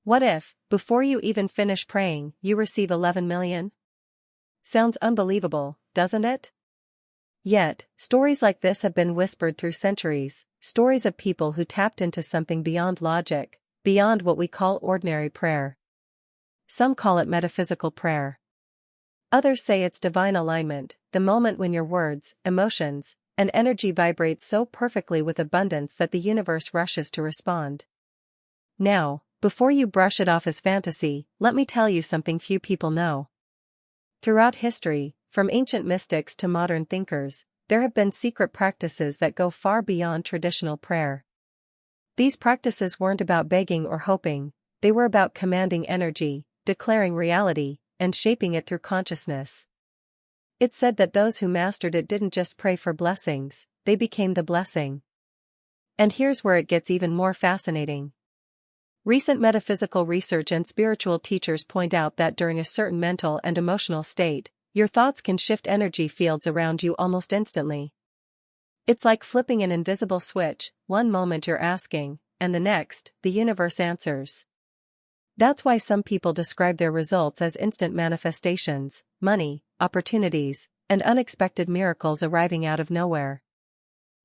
What if, before you even finish praying, you receive 11 million? Sounds unbelievable, doesn't it? Yet, stories like this have been whispered through centuries, stories of people who tapped into something beyond logic, beyond what we call ordinary prayer. Some call it metaphysical prayer. Others say it's divine alignment, the moment when your words, emotions, and energy vibrate so perfectly with abundance that the universe rushes to respond. Now, before you brush it off as fantasy, let me tell you something few people know. Throughout history, from ancient mystics to modern thinkers, there have been secret practices that go far beyond traditional prayer. These practices weren't about begging or hoping, they were about commanding energy, declaring reality, and shaping it through consciousness. It's said that those who mastered it didn't just pray for blessings, they became the blessing. And here's where it gets even more fascinating. Recent metaphysical research and spiritual teachers point out that during a certain mental and emotional state, your thoughts can shift energy fields around you almost instantly. It's like flipping an invisible switch, one moment you're asking, and the next, the universe answers. That's why some people describe their results as instant manifestations, money, opportunities, and unexpected miracles arriving out of nowhere.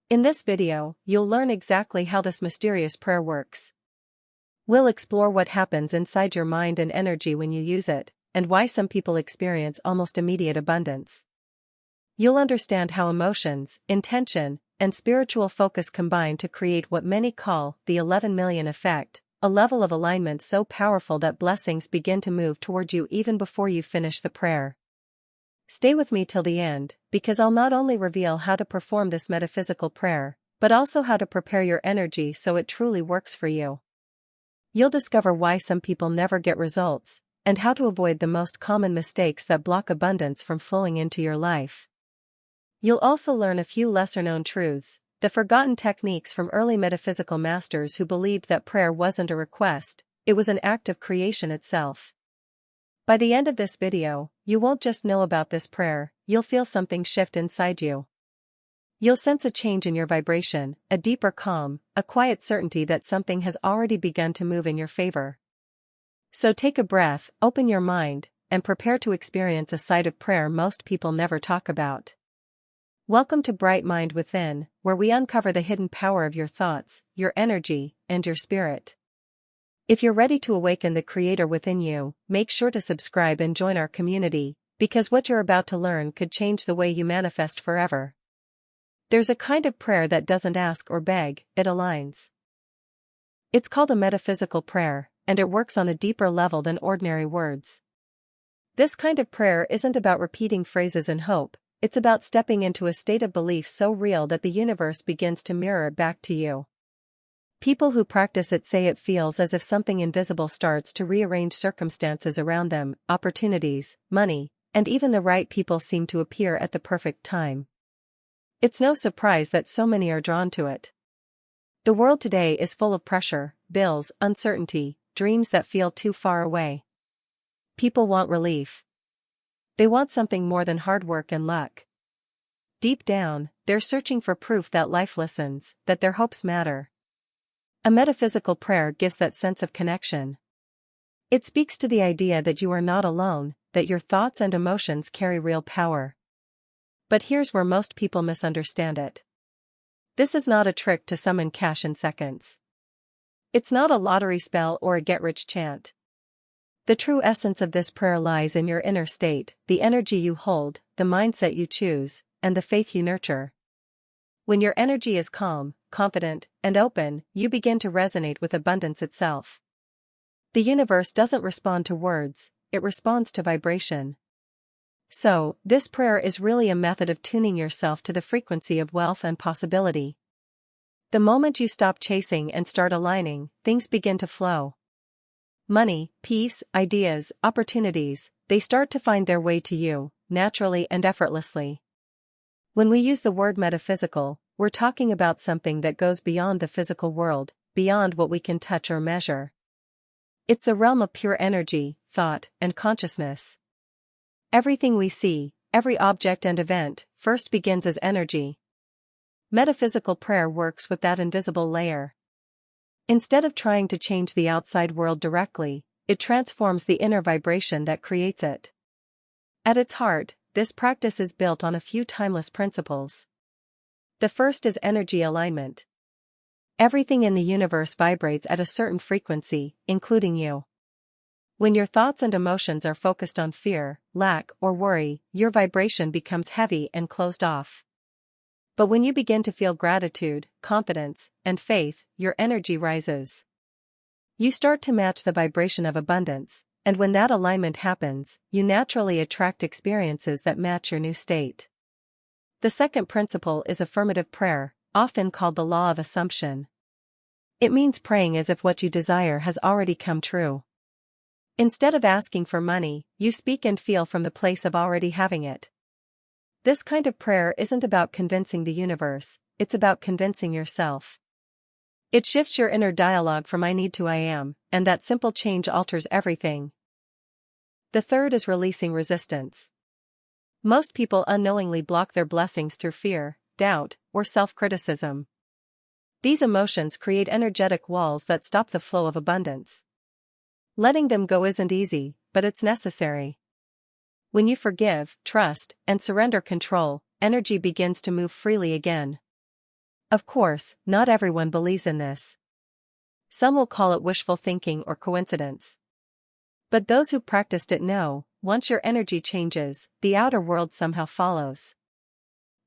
In this video, you'll learn exactly how this mysterious prayer works. We'll explore what happens inside your mind and energy when you use it, and why some people experience almost immediate abundance. You'll understand how emotions, intention, and spiritual focus combine to create what many call the 11 million effect, a level of alignment so powerful that blessings begin to move toward you even before you finish the prayer. Stay with me till the end, because I'll not only reveal how to perform this metaphysical prayer, but also how to prepare your energy so it truly works for you. You'll discover why some people never get results, and how to avoid the most common mistakes that block abundance from flowing into your life. You'll also learn a few lesser-known truths, the forgotten techniques from early metaphysical masters who believed that prayer wasn't a request, it was an act of creation itself. By the end of this video, you won't just know about this prayer, you'll feel something shift inside you. You'll sense a change in your vibration, a deeper calm, a quiet certainty that something has already begun to move in your favor. So take a breath, open your mind, and prepare to experience a side of prayer most people never talk about. Welcome to Bright Mind Within, where we uncover the hidden power of your thoughts, your energy, and your spirit. If you're ready to awaken the creator within you, make sure to subscribe and join our community, because what you're about to learn could change the way you manifest forever. There's a kind of prayer that doesn't ask or beg, it aligns. It's called a metaphysical prayer, and it works on a deeper level than ordinary words. This kind of prayer isn't about repeating phrases in hope, it's about stepping into a state of belief so real that the universe begins to mirror it back to you. People who practice it say it feels as if something invisible starts to rearrange circumstances around them, opportunities, money, and even the right people seem to appear at the perfect time. It's no surprise that so many are drawn to it. The world today is full of pressure, bills, uncertainty, dreams that feel too far away. People want relief. They want something more than hard work and luck. Deep down, they're searching for proof that life listens, that their hopes matter. A metaphysical prayer gives that sense of connection. It speaks to the idea that you are not alone, that your thoughts and emotions carry real power. But here's where most people misunderstand it. This is not a trick to summon cash in seconds. It's not a lottery spell or a get-rich chant. The true essence of this prayer lies in your inner state, the energy you hold, the mindset you choose, and the faith you nurture. When your energy is calm, confident, and open, you begin to resonate with abundance itself. The universe doesn't respond to words, it responds to vibration. So, this prayer is really a method of tuning yourself to the frequency of wealth and possibility. The moment you stop chasing and start aligning, things begin to flow. Money, peace, ideas, opportunities, they start to find their way to you, naturally and effortlessly. When we use the word metaphysical, we're talking about something that goes beyond the physical world, beyond what we can touch or measure. It's the realm of pure energy, thought, and consciousness. Everything we see, every object and event, first begins as energy. Metaphysical prayer works with that invisible layer. Instead of trying to change the outside world directly, it transforms the inner vibration that creates it. At its heart, this practice is built on a few timeless principles. The first is energy alignment. Everything in the universe vibrates at a certain frequency, including you. When your thoughts and emotions are focused on fear, lack, or worry, your vibration becomes heavy and closed off. But when you begin to feel gratitude, confidence, and faith, your energy rises. You start to match the vibration of abundance, and when that alignment happens, you naturally attract experiences that match your new state. The second principle is affirmative prayer, often called the law of assumption. It means praying as if what you desire has already come true. Instead of asking for money, you speak and feel from the place of already having it. This kind of prayer isn't about convincing the universe, it's about convincing yourself. It shifts your inner dialogue from I need to I am, and that simple change alters everything. The third is releasing resistance. Most people unknowingly block their blessings through fear, doubt, or self-criticism. These emotions create energetic walls that stop the flow of abundance. Letting them go isn't easy, but it's necessary. When you forgive, trust, and surrender control, energy begins to move freely again. Of course, not everyone believes in this. Some will call it wishful thinking or coincidence. But those who practiced it know, once your energy changes, the outer world somehow follows.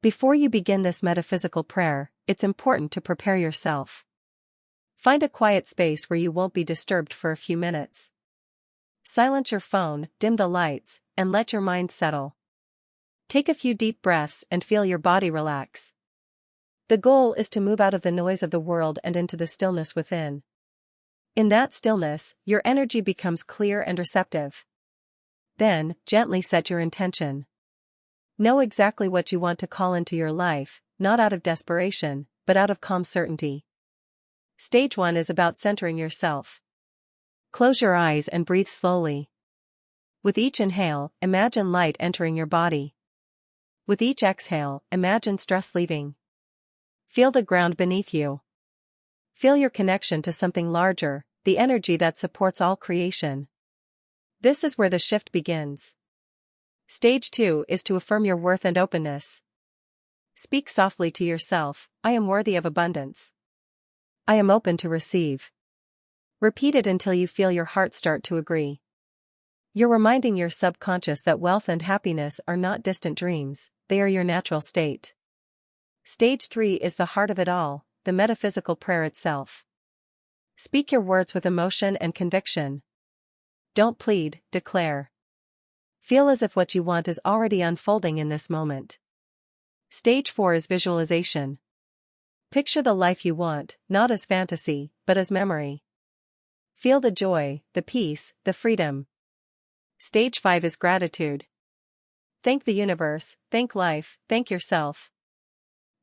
Before you begin this metaphysical prayer, it's important to prepare yourself. Find a quiet space where you won't be disturbed for a few minutes. Silence your phone, dim the lights, and let your mind settle. Take a few deep breaths and feel your body relax. The goal is to move out of the noise of the world and into the stillness within. In that stillness, your energy becomes clear and receptive. Then, gently set your intention. Know exactly what you want to call into your life, not out of desperation, but out of calm certainty. Stage 1 is about centering yourself. Close your eyes and breathe slowly. With each inhale, imagine light entering your body. With each exhale, imagine stress leaving. Feel the ground beneath you. Feel your connection to something larger, the energy that supports all creation. This is where the shift begins. Stage 2 is to affirm your worth and openness. Speak softly to yourself, I am worthy of abundance. I am open to receive. Repeat it until you feel your heart start to agree. You're reminding your subconscious that wealth and happiness are not distant dreams, they are your natural state. Stage 3 is the heart of it all, the metaphysical prayer itself. Speak your words with emotion and conviction. Don't plead, declare. Feel as if what you want is already unfolding in this moment. Stage 4 is visualization. Picture the life you want, not as fantasy, but as memory. Feel the joy, the peace, the freedom. Stage 5 is gratitude. Thank the universe, thank life, thank yourself.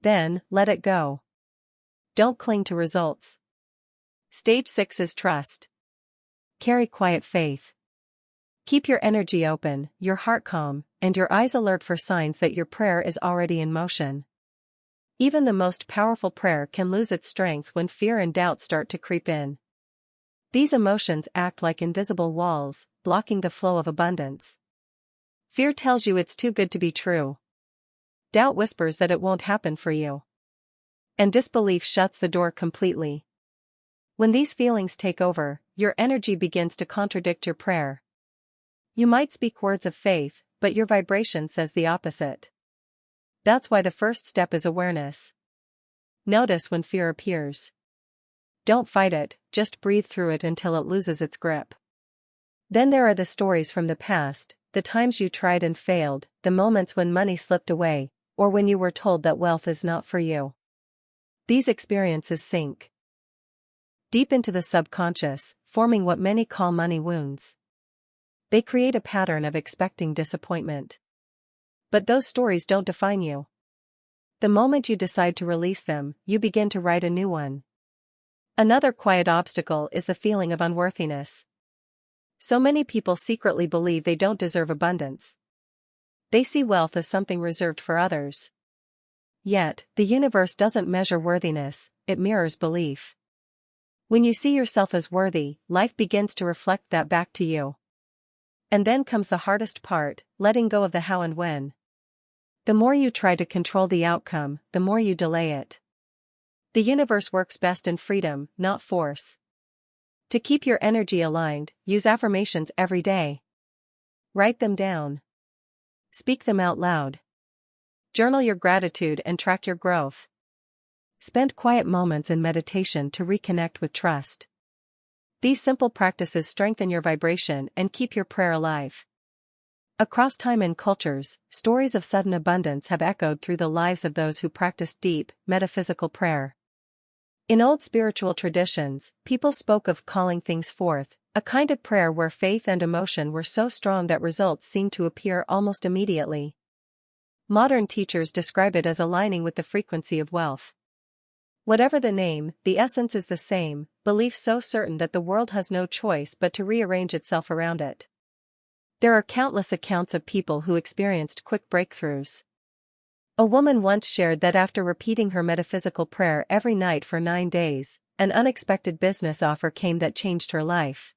Then, let it go. Don't cling to results. Stage 6 is trust. Carry quiet faith. Keep your energy open, your heart calm, and your eyes alert for signs that your prayer is already in motion. Even the most powerful prayer can lose its strength when fear and doubt start to creep in. These emotions act like invisible walls, blocking the flow of abundance. Fear tells you it's too good to be true. Doubt whispers that it won't happen for you. And disbelief shuts the door completely. When these feelings take over, your energy begins to contradict your prayer. You might speak words of faith, but your vibration says the opposite. That's why the first step is awareness. Notice when fear appears. Don't fight it, just breathe through it until it loses its grip. Then there are the stories from the past, the times you tried and failed, the moments when money slipped away, or when you were told that wealth is not for you. These experiences sink deep into the subconscious, forming what many call money wounds. They create a pattern of expecting disappointment. But those stories don't define you. The moment you decide to release them, you begin to write a new one. Another quiet obstacle is the feeling of unworthiness. So many people secretly believe they don't deserve abundance. They see wealth as something reserved for others. Yet, the universe doesn't measure worthiness, it mirrors belief. When you see yourself as worthy, life begins to reflect that back to you. And then comes the hardest part, letting go of the how and when. The more you try to control the outcome, the more you delay it. The universe works best in freedom, not force. To keep your energy aligned, use affirmations every day. Write them down. Speak them out loud. Journal your gratitude and track your growth. Spend quiet moments in meditation to reconnect with trust. These simple practices strengthen your vibration and keep your prayer alive. Across time and cultures, stories of sudden abundance have echoed through the lives of those who practiced deep, metaphysical prayer. In old spiritual traditions, people spoke of calling things forth, a kind of prayer where faith and emotion were so strong that results seemed to appear almost immediately. Modern teachers describe it as aligning with the frequency of wealth. Whatever the name, the essence is the same, belief so certain that the world has no choice but to rearrange itself around it. There are countless accounts of people who experienced quick breakthroughs. A woman once shared that after repeating her metaphysical prayer every night for 9 days, an unexpected business offer came that changed her life.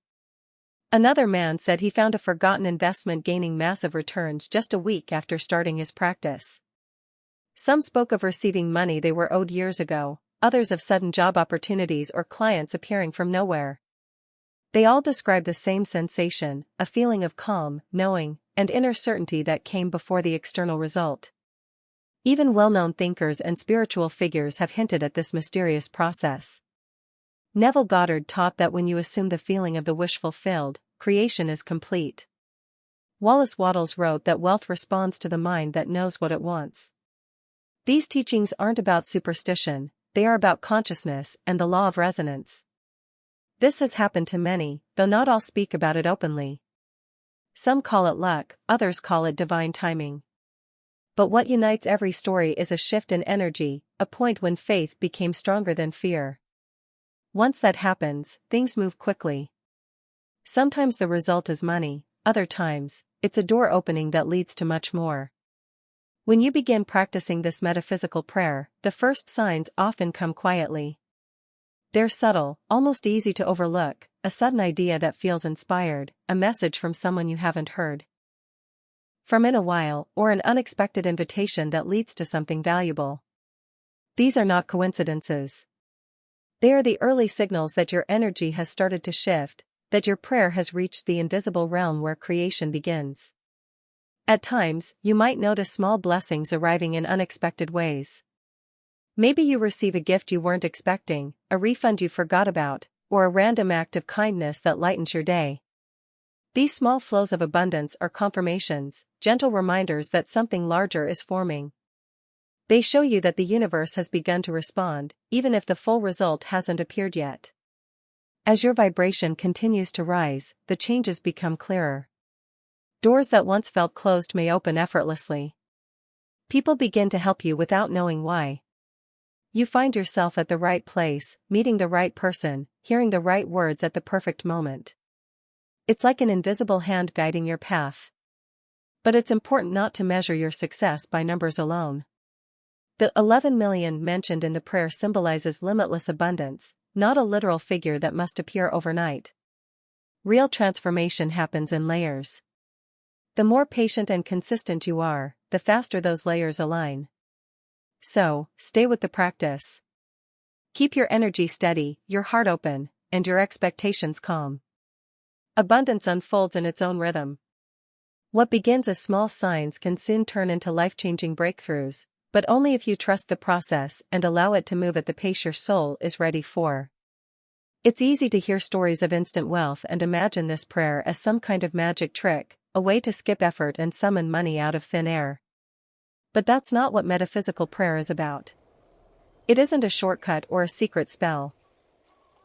Another man said he found a forgotten investment gaining massive returns just a week after starting his practice. Some spoke of receiving money they were owed years ago, others of sudden job opportunities or clients appearing from nowhere. They all described the same sensation, a feeling of calm, knowing, and inner certainty that came before the external result. Even well-known thinkers and spiritual figures have hinted at this mysterious process. Neville Goddard taught that when you assume the feeling of the wish fulfilled, creation is complete. Wallace Wattles wrote that wealth responds to the mind that knows what it wants. These teachings aren't about superstition, they are about consciousness and the law of resonance. This has happened to many, though not all speak about it openly. Some call it luck, others call it divine timing. But what unites every story is a shift in energy, a point when faith became stronger than fear. Once that happens, things move quickly. Sometimes the result is money, other times, it's a door opening that leads to much more. When you begin practicing this metaphysical prayer, the first signs often come quietly. They're subtle, almost easy to overlook, a sudden idea that feels inspired, a message from someone you haven't heard from in a while, or an unexpected invitation that leads to something valuable. These are not coincidences. They are the early signals that your energy has started to shift, that your prayer has reached the invisible realm where creation begins. At times, you might notice small blessings arriving in unexpected ways. Maybe you receive a gift you weren't expecting, a refund you forgot about, or a random act of kindness that lightens your day. These small flows of abundance are confirmations, gentle reminders that something larger is forming. They show you that the universe has begun to respond, even if the full result hasn't appeared yet. As your vibration continues to rise, the changes become clearer. Doors that once felt closed may open effortlessly. People begin to help you without knowing why. You find yourself at the right place, meeting the right person, hearing the right words at the perfect moment. It's like an invisible hand guiding your path. But it's important not to measure your success by numbers alone. The 11 million mentioned in the prayer symbolizes limitless abundance, not a literal figure that must appear overnight. Real transformation happens in layers. The more patient and consistent you are, the faster those layers align. So, stay with the practice. Keep your energy steady, your heart open, and your expectations calm. Abundance unfolds in its own rhythm. What begins as small signs can soon turn into life-changing breakthroughs, but only if you trust the process and allow it to move at the pace your soul is ready for. It's easy to hear stories of instant wealth and imagine this prayer as some kind of magic trick, a way to skip effort and summon money out of thin air. But that's not what metaphysical prayer is about. It isn't a shortcut or a secret spell.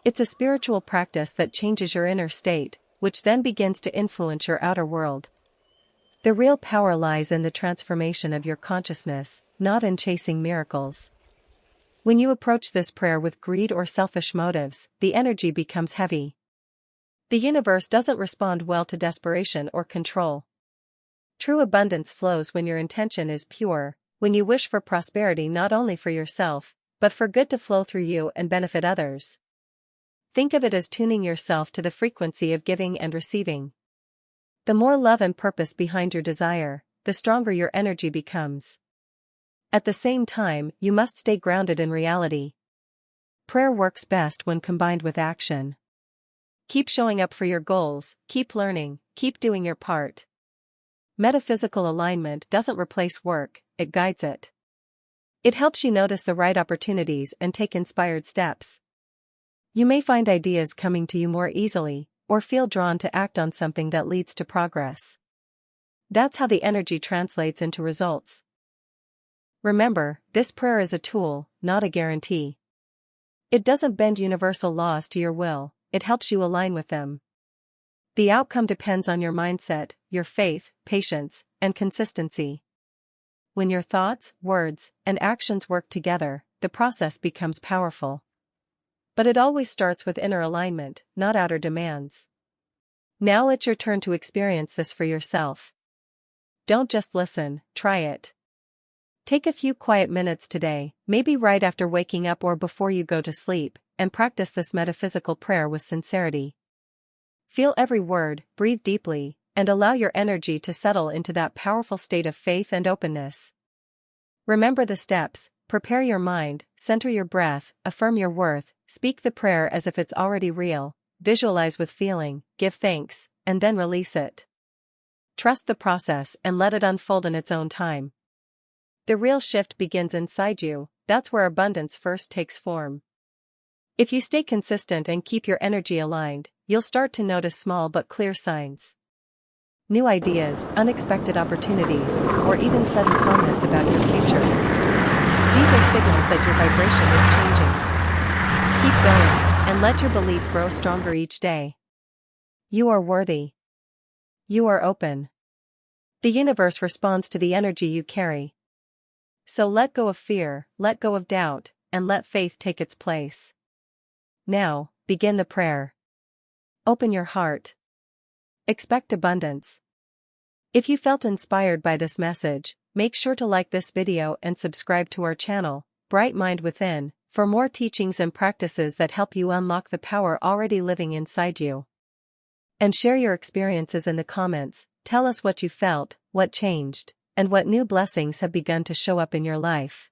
It's a spiritual practice that changes your inner state, which then begins to influence your outer world. The real power lies in the transformation of your consciousness, not in chasing miracles. When you approach this prayer with greed or selfish motives, the energy becomes heavy. The universe doesn't respond well to desperation or control. True abundance flows when your intention is pure, when you wish for prosperity not only for yourself, but for good to flow through you and benefit others. Think of it as tuning yourself to the frequency of giving and receiving. The more love and purpose behind your desire, the stronger your energy becomes. At the same time, you must stay grounded in reality. Prayer works best when combined with action. Keep showing up for your goals, keep learning, keep doing your part. Metaphysical alignment doesn't replace work, it guides it. It helps you notice the right opportunities and take inspired steps. You may find ideas coming to you more easily, or feel drawn to act on something that leads to progress. That's how the energy translates into results. Remember, this prayer is a tool, not a guarantee. It doesn't bend universal laws to your will, it helps you align with them. The outcome depends on your mindset, your faith, patience, and consistency. When your thoughts, words, and actions work together, the process becomes powerful. But it always starts with inner alignment, not outer demands. Now it's your turn to experience this for yourself. Don't just listen, try it. Take a few quiet minutes today, maybe right after waking up or before you go to sleep, and practice this metaphysical prayer with sincerity. Feel every word, breathe deeply, and allow your energy to settle into that powerful state of faith and openness. Remember the steps: prepare your mind, center your breath, affirm your worth, speak the prayer as if it's already real, visualize with feeling, give thanks, and then release it. Trust the process and let it unfold in its own time. The real shift begins inside you, that's where abundance first takes form. If you stay consistent and keep your energy aligned, you'll start to notice small but clear signs. New ideas, unexpected opportunities, or even sudden calmness about your future. These are signals that your vibration is changing. Keep going, and let your belief grow stronger each day. You are worthy. You are open. The universe responds to the energy you carry. So let go of fear, let go of doubt, and let faith take its place. Now, begin the prayer. Open your heart. Expect abundance. If you felt inspired by this message, make sure to like this video and subscribe to our channel, Bright Mind Within, for more teachings and practices that help you unlock the power already living inside you. And share your experiences in the comments, tell us what you felt, what changed, and what new blessings have begun to show up in your life.